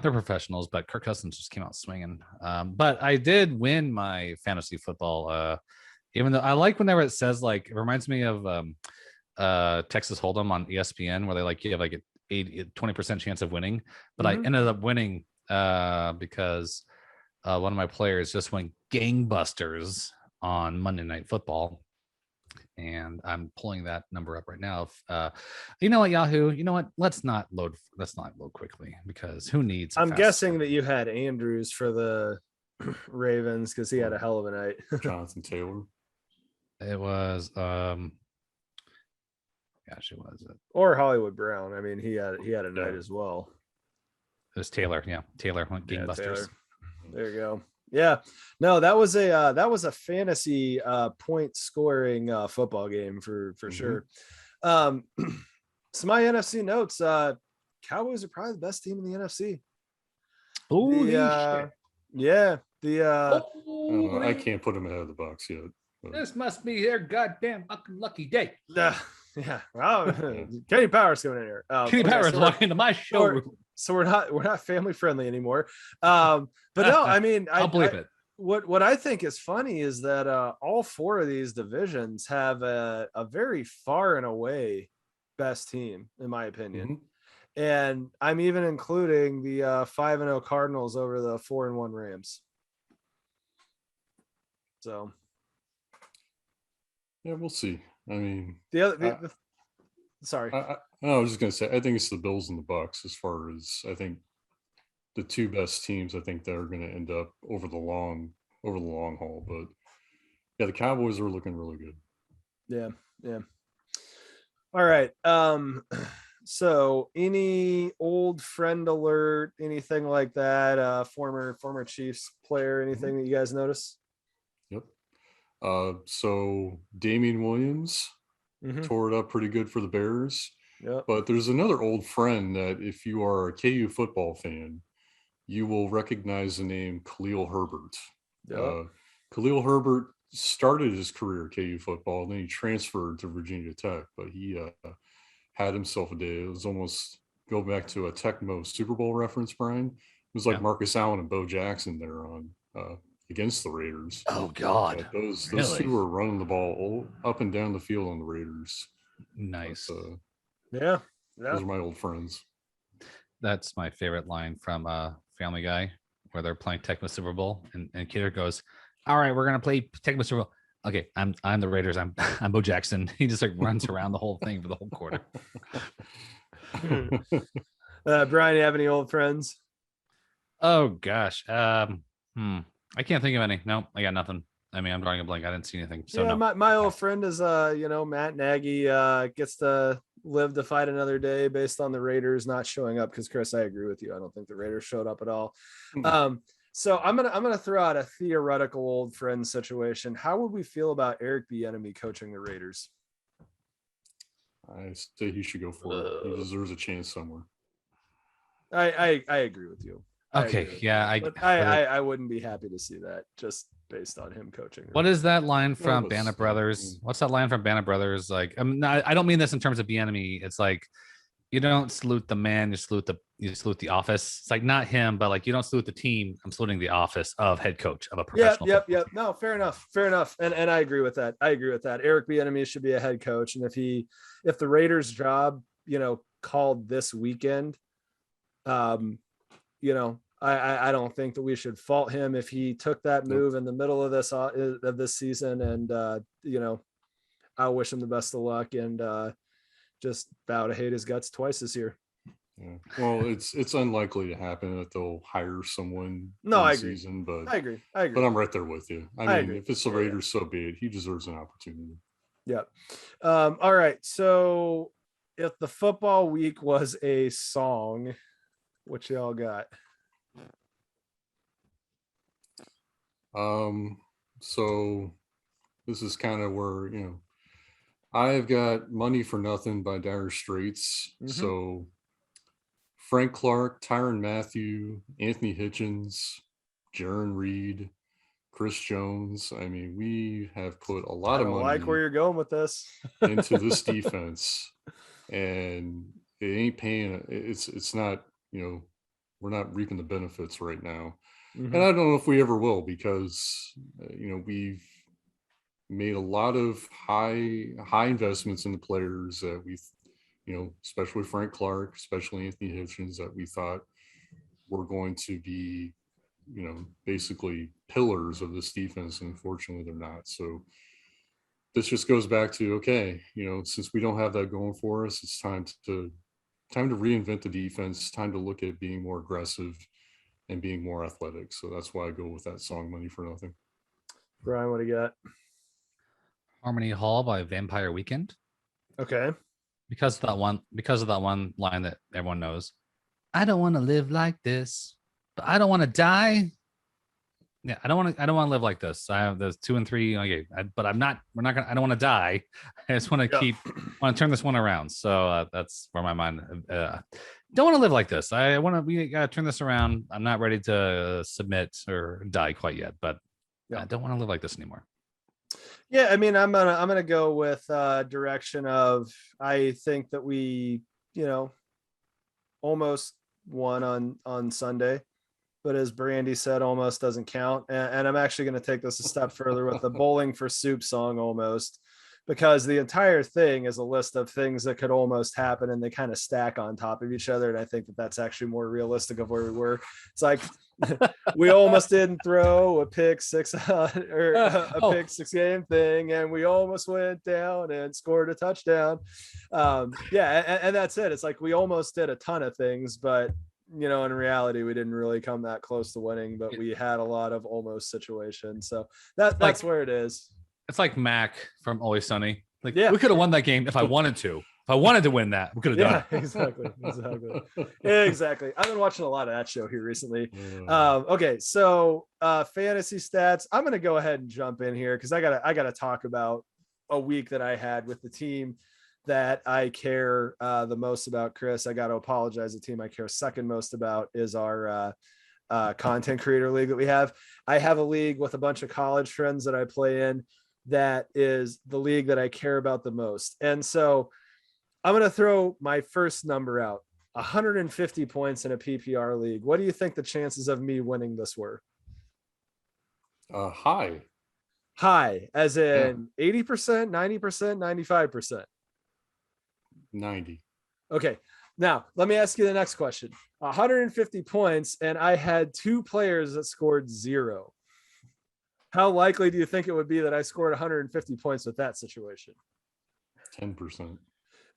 professionals, but Kirk Cousins just came out swinging. But I did win my fantasy football. Even though I like whenever it says, like, it reminds me of Texas Hold'em on ESPN, where they you have like 20% chance of winning, but I ended up winning because one of my players just went gangbusters on Monday Night Football. And I'm pulling that number up right now. You know what, Yahoo? You know what? Let's not load quickly, because who needs? I'm guessing that you had Andrews for the Ravens because he had a hell of a night. Jonathan Taylor. It was gosh, it was or Hollywood Brown. I mean, he had a night as well. It was Taylor. Yeah, Taylor went gangbusters. Taylor. There you go. Yeah, no, that was a fantasy point scoring football game for sure. So my NFC notes, Cowboys are probably the best team in the NFC. Oh, yeah. I can't put them ahead of the Bucs yet. But. This must be their goddamn fucking lucky day. Yeah. Well, Kenny Powers coming in here. Kenny Powers walking into my showroom. So we're not family friendly anymore. But no, I mean, I'll believe it. What I think is funny is that all 4 of these divisions have a very far and away best team, in my opinion. And I'm even including the 5-0 Cardinals over the 4-1 Rams. So yeah, we'll see. I mean, sorry. I was just gonna say, I think it's the Bills and the Bucs as far as I think the 2 best teams. I think they're going to end up over the long haul. But yeah, the Cowboys are looking really good. Yeah. All right. So any old friend alert, anything like that? Former Chiefs player, anything that you guys notice? Yep. So Damian Williams tore it up pretty good for the Bears. Yep. But there's another old friend that, if you are a KU football fan, you will recognize the name Khalil Herbert. Yep. Khalil Herbert started his career at KU football, and then he transferred to Virginia Tech. But he had himself a day. It was almost, go back to a Tecmo Super Bowl reference, Brian. It was like Marcus Allen and Bo Jackson there on against the Raiders. Oh God, those 2 were running the ball up and down the field on the Raiders. Nice. But, yeah, those are my old friends. That's my favorite line from Family Guy, where they're playing Tecmo Super Bowl, and Kidder goes, "All right, we're gonna play Tecmo Super Bowl. Okay, I'm the Raiders. I'm Bo Jackson." He just like runs around the whole thing for the whole quarter. Brian, you have any old friends? Oh gosh, I can't think of any. No, I got nothing. I mean, I'm drawing a blank. I didn't see anything. So yeah, no. my old friend is Matt Nagy gets to live to fight another day based on the Raiders not showing up, because Chris, I agree with you. I don't think the Raiders showed up at all. So I'm gonna throw out a theoretical old friend situation. How would we feel about Eric Bieniemy coaching the Raiders? I say he should go for it. He deserves a chance somewhere. I agree with you. Okay, yeah, I wouldn't be happy to see that just based on him coaching. What is that line from but Band of still, Brothers? What's that line from Band of Brothers? Like, I don't mean this in terms of Bieniemy. It's like you don't salute the man, you salute the office. It's like not him, but like you don't salute the team. I'm saluting the office of head coach of a professional. Yep. No, fair enough. And I agree with that. Eric Bieniemy should be a head coach, and if the Raiders job, called this weekend, I don't think that we should fault him if he took that move in the middle of this season. And I'll wish him the best of luck, and just bow to hate his guts twice this year. Yeah. Well, it's unlikely to happen that they'll hire someone. No, I agree. Season, but I agree. But I'm right there with you. I mean, agree. if it's the Raiders, so be it. He deserves an opportunity. Yeah. All right. So if the football week was a song, what y'all got? So this is kind of where, I've got Money for Nothing by Dire Straits. Mhm. So Frank Clark, Tyrann Mathieu, Anthony Hitchens, Jaron Reed, Chris Jones. I mean, we have put a lot of money like where you're going with this into this defense, and it ain't paying. It's not, we're not reaping the benefits right now. Mhm. And I don't know if we ever will, because we've made a lot of high investments in the players that we, especially Frank Clark, especially Anthony Hitchens, that we thought were going to be, basically pillars of this defense, and unfortunately they're not. So this just goes back to, okay, since we don't have that going for us, it's time to reinvent the defense, time to look at being more aggressive and being more athletic. So that's why I go with that song, Money for Nothing. Brian, what do you got? Harmony Hall by Vampire Weekend. Okay. Because of that one line that everyone knows. I don't want to live like this, but I don't want to die. Yeah, I don't want to live like this. I have those 2 and 3. Okay, but I don't want to die. I just want to want to turn this one around. So that's where my mind. Don't want to live like this. We got to turn this around. I'm not ready to submit or die quite yet, but I don't want to live like this anymore. Yeah, I mean, I'm gonna go with direction of, I think that we, almost won on Sunday, but as Brandy said, almost doesn't count. And I'm actually going to take this a step further with the Bowling for Soup song, almost, because the entire thing is a list of things that could almost happen, and they kind of stack on top of each other. And I think that that's actually more realistic of where we were. It's like we almost didn't throw a pick six or a pick six game thing, and we almost went down and scored a touchdown. And that's it. It's like we almost did a ton of things, but in reality, we didn't really come that close to winning, but we had a lot of almost situations. So that's where it is. It's like Mac from Always Sunny. We could have won that game if I wanted to. If I wanted to win that, we could have done it. Exactly. I've been watching a lot of that show here recently. Okay, so fantasy stats. I'm gonna go ahead and jump in here because I gotta talk about a week that I had with the team that I care the most about. Chris, I got to apologize. The team I care second most about is our content creator league that we have. I have a league with a bunch of college friends that I play in. That is the league that I care about the most. And so I'm going to throw my first number out, 150 points in a PPR league. What do you think the chances of me winning this were? High, as in 80%, 90%, 95%. 90. Okay. Now let me ask you the next question. 150 points. And I had 2 players that scored 0. How likely do you think it would be that I scored 150 points with that situation? 10%.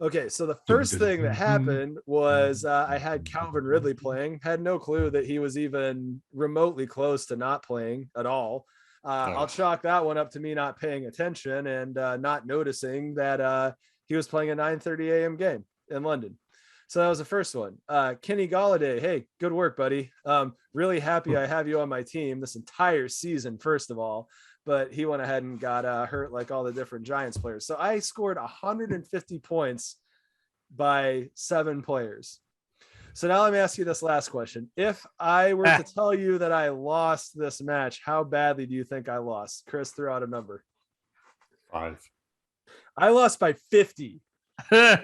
Okay, so the first thing that happened was I had Calvin Ridley playing, had no clue that he was even remotely close to not playing at all. I'll chalk that one up to me not paying attention and not noticing that he was playing a 9:30 a.m. game in London. So that was the first one. Kenny Galladay, hey, good work, buddy. Really happy I have you on my team this entire season, first of all. But he went ahead and got hurt like all the different Giants players. So I scored 150 points by 7 players. So now let me ask you this last question. If I were to tell you that I lost this match, how badly do you think I lost? Chris, throw out a number. 5. I lost by 50. I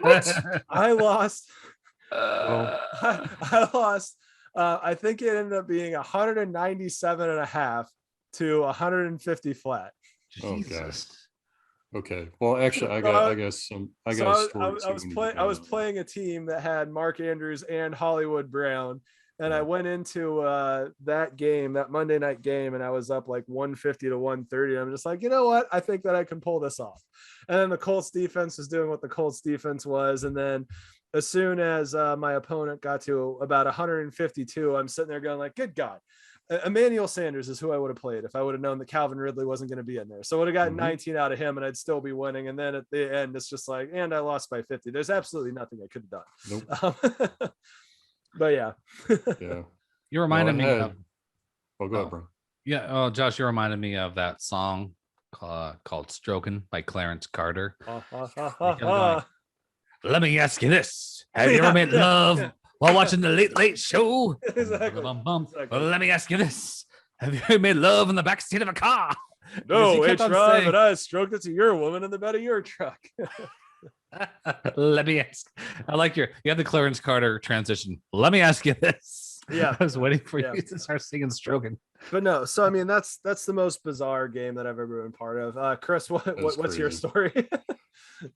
lost. I lost. I think it ended up being 197 and a half to 150 flat. Jesus. Okay. Well, actually, I was playing a team that had Mark Andrews and Hollywood Brown, and I went into that game, that Monday night game, and I was up like 150 to 130. I'm just like, you know what? I think that I can pull this off. And then the Colts defense was doing what the Colts defense was, and then as soon as my opponent got to about 152, I'm sitting there going like, good God. Emmanuel Sanders is who I would have played if I would have known that Calvin Ridley wasn't going to be in there. So I would have gotten 19 out of him and I'd still be winning. And then at the end, it's just like, and I lost by 50. There's absolutely nothing I could have done. Nope. But yeah. Yeah. You reminded me of. Oh, go ahead, bro. Yeah. Oh, Josh, you reminded me of that song called Strokin' by Clarence Carter. Let me ask you this. Have you ever made love while watching the Late Show? Exactly. Well, let me ask you this. Have you ever made love in the backseat of a car? No, it's right, but I stroked it to your woman in the bed of your truck. Let me ask. I like you have the Clarence Carter transition. Let me ask you this. Yeah. I was waiting for you to start singing Strokin'. But no, so I mean that's the most bizarre game that I've ever been part of. Chris, what's your story?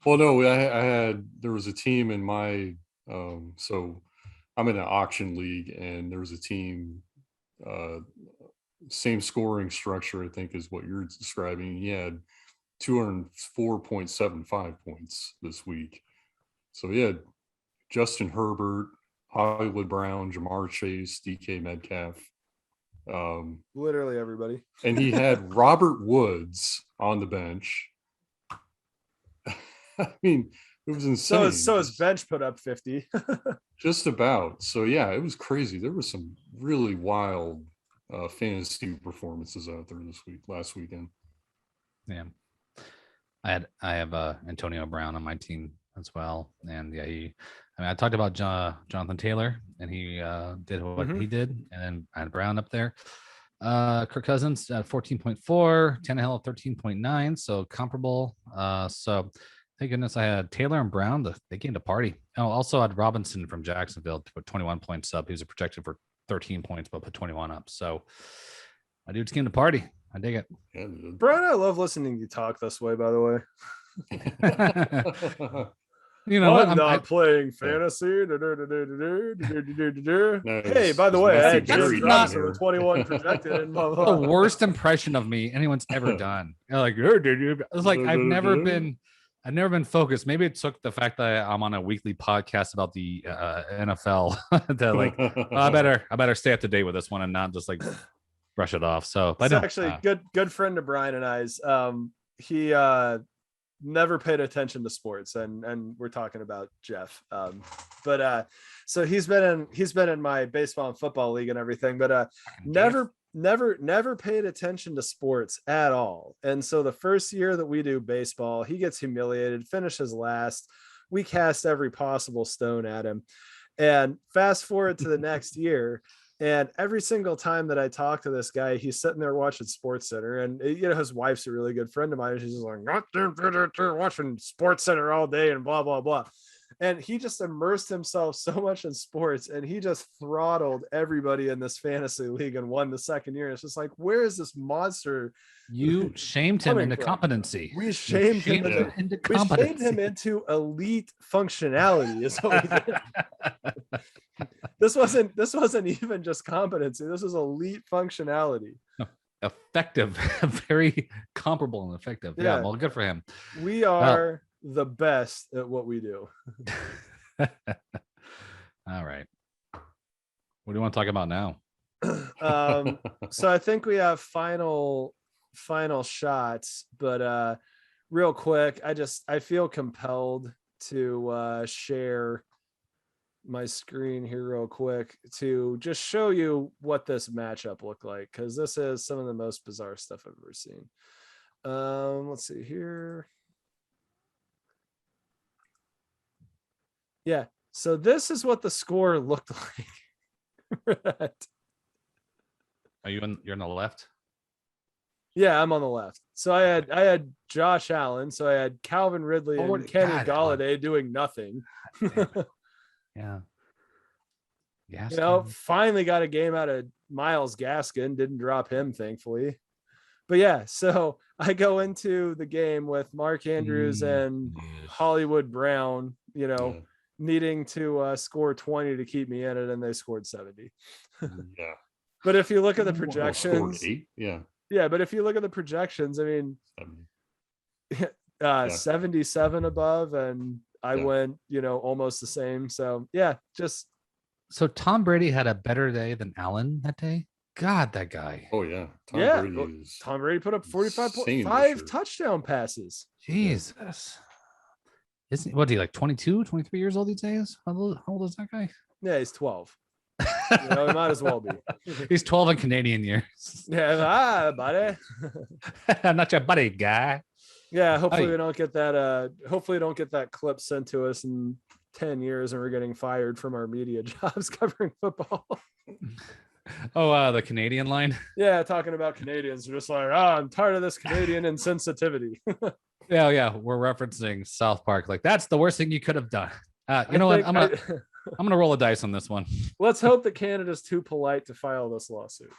Well, no, there was a team in my so I'm in an auction league, and there was a team, same scoring structure, I think is what you're describing. He had 204.75 points this week. So he had Justin Herbert, Hollywood Brown, Jamar Chase, DK Metcalf. Literally everybody. And he had Robert Woods on the bench. I mean, it was insane. So his bench put up 50. Just about. So yeah, it was crazy. There was some really wild fantasy performances out there last weekend. Yeah. I have Antonio Brown on my team as well. And yeah, I talked about Jonathan Taylor, and he did what he did, and then I had Brown up there. Kirk Cousins at 14.4, Tannehill at 13.9, so comparable. So thank goodness I had Taylor and Brown. They came to party. Oh, also had Robinson from Jacksonville to put 21 points up. He was projected for 13 points, but put 21 up. So my dudes came to party. I dig it. Yeah, Brian, I love listening to you talk this way, by the way. You know what? I'm not playing fantasy. Hey, by the way, I had James Robinson with 21 projected. And blah, blah, blah. The worst impression of me anyone's ever done. Like, it's like I've never been focused. Maybe it took the fact that I'm on a weekly podcast about the NFL to like, I better stay up to date with this one and not just like brush it off. So, it's actually good friend of Brian and I's. He never paid attention to sports, and we're talking about Jeff. So he's been in my baseball and football league and everything, but never paid attention to sports at all. And so the first year that we do baseball, he gets humiliated, finishes last. We cast every possible stone at him. And fast forward to the next year, and every single time that I talk to this guy, he's sitting there watching Sports Center, and his wife's a really good friend of mine. And she's just like, not watching Sports Center all day and blah, blah, blah. And he just immersed himself so much in sports, and he just throttled everybody in this fantasy league and won the second year. It's just like, where is this monster? You shamed him into competency. We shamed him into competency. We shamed him into elite functionality is what we did. This wasn't even just competency. This was elite functionality. Effective, very comparable and effective. Yeah, well, good for him. We are the best at what we do. All right. What do you want to talk about now? So I think we have final final shots, but real quick, I feel compelled to share my screen here real quick to just show you what this matchup looked like, because this is some of the most bizarre stuff I've ever seen. Let's see here. Yeah, so this is what the score looked like. Are you're on the left? Yeah, I'm on the left. So I had Josh Allen, so I had Calvin Ridley and Kenny Galladay doing nothing. Yeah. Yeah. Finally got a game out of Myles Gaskin. Didn't drop him, thankfully. But yeah, so I go into the game with Mark Andrews and Hollywood Brown, needing to score 20 to keep me in it, and they scored 70. Yeah. But if you look at the projections, yeah, but if you look at the projections, I mean, 77 above, and I went, almost the same. So yeah, so Tom Brady had a better day than Allen that day. God, that guy. Oh yeah. Tom Brady put up 45.5 touchdown passes. Jesus. Isn't what, he like 22, 23 years old these days? How old is that guy? Yeah, he's 12. He might as well be. He's 12 in Canadian years. Yeah, buddy. I'm not your buddy, guy. Yeah, hopefully we don't get that. Hopefully we don't get that clip sent to us in 10 years and we're getting fired from our media jobs covering football. Oh, the Canadian line. Yeah, talking about Canadians, we're just like, I'm tired of this Canadian insensitivity. Yeah, we're referencing South Park. Like, that's the worst thing you could have done. You know what? I'm gonna roll a dice on this one. Let's hope that Canada's too polite to file this lawsuit.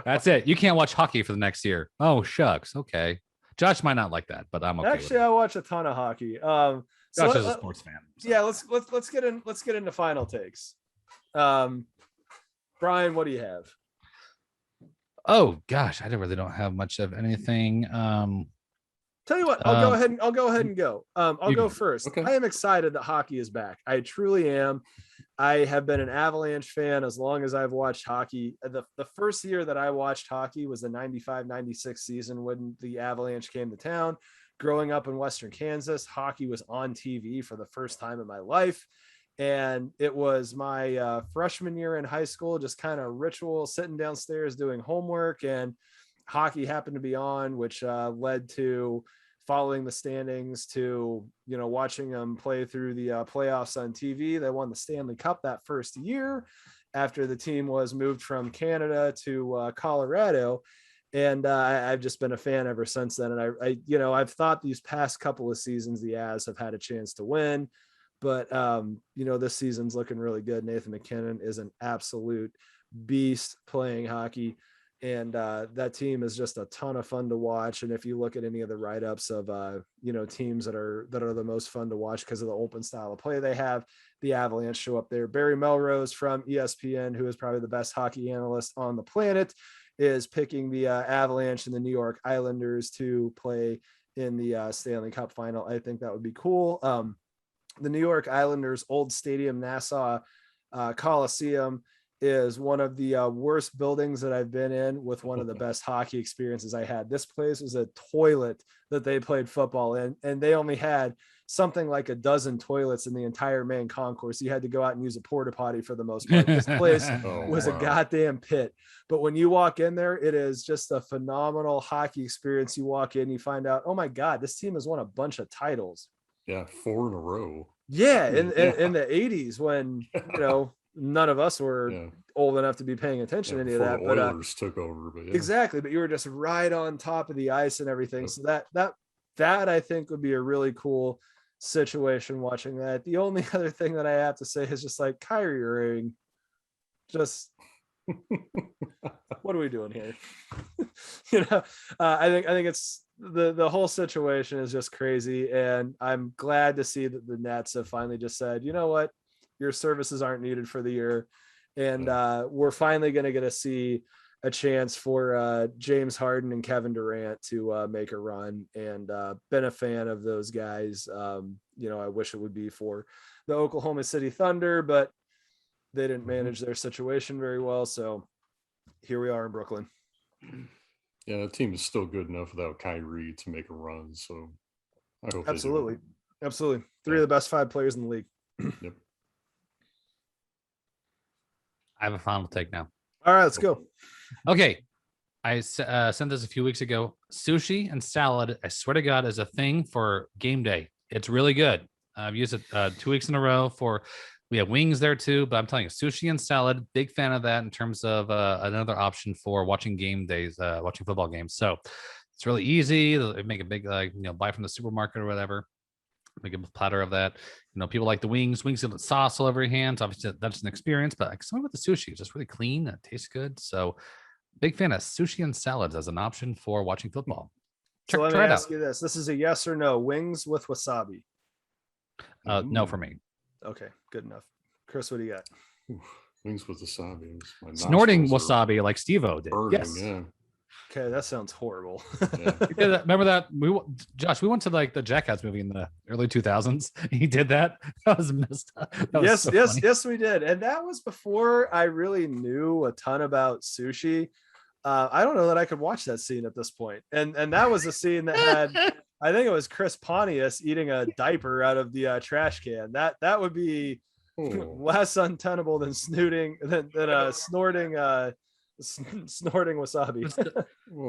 That's it. You can't watch hockey for the next year. Oh shucks. Okay. Josh might not like that, but I'm okay. Actually, I watch a ton of hockey. Josh is a sports fan. So. Yeah, let's get into final takes. Brian, what do you have? Oh gosh, I really don't have much of anything. Tell you what, I'll go ahead and go. I'll go first. Okay. I am excited that hockey is back. I truly am. I have been an Avalanche fan as long as I've watched hockey. The first year that I watched hockey was the 95-96 season when the Avalanche came to town. Growing up in Western Kansas, hockey was on TV for the first time in my life. And it was my freshman year in high school, just kind of ritual, sitting downstairs doing homework, and hockey happened to be on, which led to following the standings, to watching them play through the playoffs on TV. They won the Stanley Cup that first year after the team was moved from Canada to Colorado, and I've just been a fan ever since then. And I've thought these past couple of seasons the Avs have had a chance to win, but this season's looking really good. Nathan McKinnon is an absolute beast playing hockey. And that team is just a ton of fun to watch. And if you look at any of the write-ups of teams that are the most fun to watch because of the open style of play they have, the Avalanche show up there. Barry Melrose from ESPN, who is probably the best hockey analyst on the planet, is picking the Avalanche and the New York Islanders to play in the Stanley Cup final. I think that would be cool. The New York Islanders' old stadium, Nassau Coliseum, is one of the worst buildings that I've been in, with one of the best hockey experiences I had. This place was a toilet that they played football in, and they only had something like a dozen toilets in the entire main concourse. You had to go out and use a porta potty for the most part. This place was a goddamn pit. But when you walk in there, it is just a phenomenal hockey experience. You walk in, you find out, oh my God, this team has won a bunch of titles. Yeah, 4 in a row. Yeah, in the 80s when, none of us were old enough to be paying attention to any of that. But Oilers took over. But exactly. But you were just right on top of the ice and everything. So that I think would be a really cool situation watching that. The only other thing that I have to say is just like Kyrie Irving. Just what are we doing here? I think it's the whole situation is just crazy, and I'm glad to see that the Nets have finally just said, you know what, your services aren't needed for the year, and we're finally going to get to see a chance for James Harden and Kevin Durant to make a run, and been a fan of those guys. I wish it would be for the Oklahoma City Thunder, but they didn't manage their situation very well. So here we are in Brooklyn. Yeah, the team is still good enough without Kyrie to make a run. So I hope Absolutely. they do. Absolutely. 3 of the best 5 players in the league. Yep. I have a final take now. All right, let's go. Okay. I sent this a few weeks ago. Sushi and salad, I swear to God, is a thing for game day. It's really good. I've used it 2 weeks in a row for. We have wings there too, but I'm telling you, sushi and salad, big fan of that in terms of another option for watching game days, watching football games. So it's really easy. They make a big, buy from the supermarket or whatever. Make a platter of that. People like the wings. Wings with sauce all over your hands. Obviously, that's an experience, but like something with the sushi is just really clean and it tastes good. So big fan of sushi and salads as an option for watching football. So let me ask you this. This is a yes or no. Wings with wasabi? No for me. Okay, good enough. Chris, what do you got? Wings with wasabi. Snorting wasabi like Steve-O did. Burning, Yes. Yeah. Okay, that sounds horrible. Yeah. Remember that? Josh, we went to like the Jackass movie in the early 2000s. He did that. That was messed up. Yes, we did. And that was before I really knew a ton about sushi. I don't know that I could watch that scene at this point. And that was a scene that had, I think it was Chris Pontius eating a diaper out of the trash can. That would be less untenable than snorting wasabi.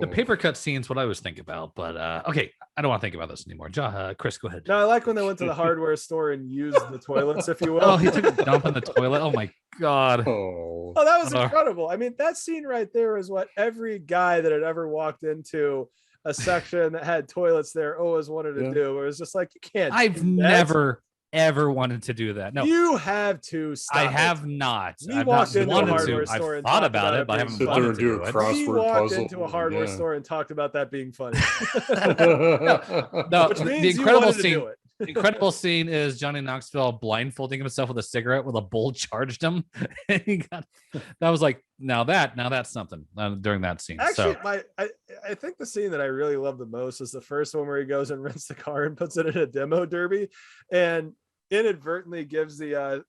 The paper cut scene's what I was thinking about, but okay, I don't want to think about this anymore. Chris, go ahead. No, I like when they went to the hardware store and used the toilets, if you will. Oh, he took a dump in the toilet. Oh my God. Oh, that was incredible. I mean, that scene right there is what every guy that had ever walked into a section that had toilets there always wanted to do. It was just like, you can't. I've never ever wanted to do that. No, you have to stop. I have not. We walked into a hardware store and thought about it, but I haven't wanted to do it. We walked into a hardware store and talked about that being funny. No, the incredible scene. The incredible scene is Johnny Knoxville blindfolding himself with a cigarette with a bull charged him. That was like, now that's something during that scene. Actually, I think the scene that I really love the most is the first one where he goes and rents the car and puts it in a demo derby and inadvertently gives the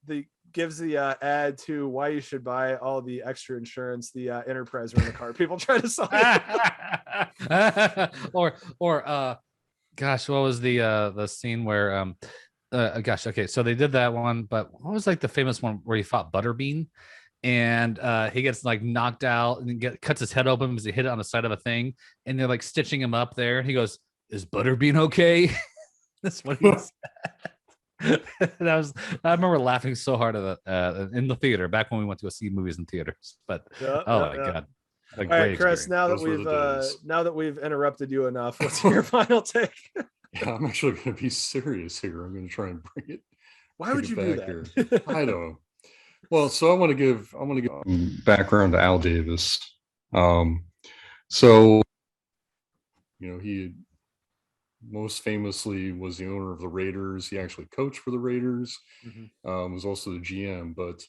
ad to why you should buy all the extra insurance the Enterprise rent a car people try to sell or gosh, what was the scene where gosh, okay, so they did that one, but what was like the famous one where he fought Butterbean and he gets like knocked out and cuts his head open because he hit it on the side of a thing and they're like stitching him up there and he goes, "Is Butterbean okay?" That's what he said. I remember laughing so hard at that in the theater back when we went to go see movies in theaters. But my God. All right, Chris, now that we've interrupted you enough, what's your final take? Yeah, I'm actually going to be serious here. I'm going to try and bring it. Why would you do that? Here. I don't know. Well, so I want to give background to Al Davis. So, he most famously was the owner of the Raiders. He actually coached for the Raiders, was also the GM. But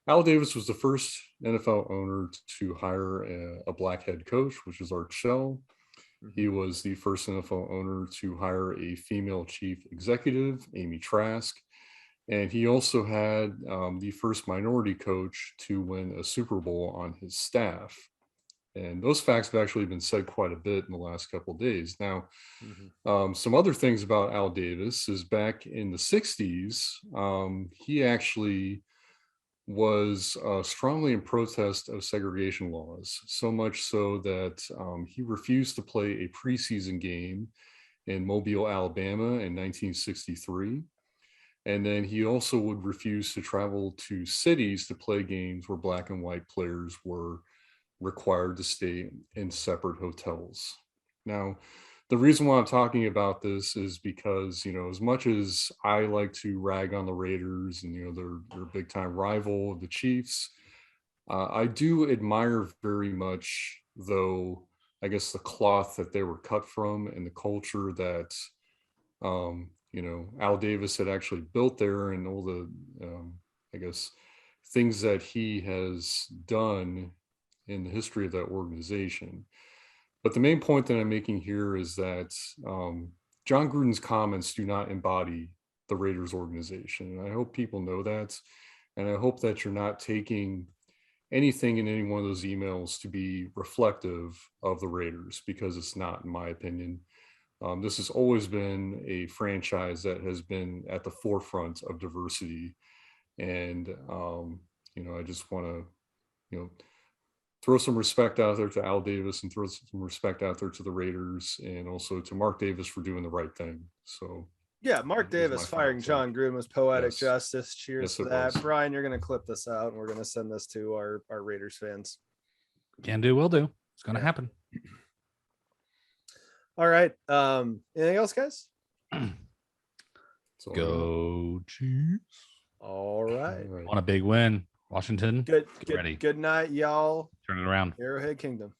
Al Davis was the first NFL owner to hire a black head coach, which is Art Shell. He was the first NFL owner to hire a female chief executive, Amy Trask. And he also had the first minority coach to win a Super Bowl on his staff. And those facts have actually been said quite a bit in the last couple of days. Now, some other things about Al Davis is back in the 60s, he actually was strongly in protest of segregation laws, so much so that he refused to play a preseason game in Mobile, Alabama in 1963. And then he also would refuse to travel to cities to play games where black and white players were required to stay in separate hotels. Now, the reason why I'm talking about this is because, as much as I like to rag on the Raiders and, they're a big time rival of the Chiefs, I do admire very much, though, I guess the cloth that they were cut from and the culture that, Al Davis had actually built there and all the, I guess, things that he has done in the history of that organization. But the main point that I'm making here is that John Gruden's comments do not embody the Raiders organization. And I hope people know that. And I hope that you're not taking anything in any one of those emails to be reflective of the Raiders, because it's not, in my opinion. This has always been a franchise that has been at the forefront of diversity. And, I just want to, throw some respect out there to Al Davis and throw some respect out there to the Raiders, and also to Mark Davis for doing the right thing. So yeah, Mark Davis firing John Gruden was poetic justice. Cheers to that. Brian, you're going to clip this out and we're going to send this to our Raiders fans. Can do, will do. It's going to happen. All right. Anything else, guys? Go Chiefs. All right. On a big win. Washington. Get ready. Good night, y'all. Turn it around. Arrowhead Kingdom.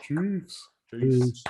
Chiefs. Peace.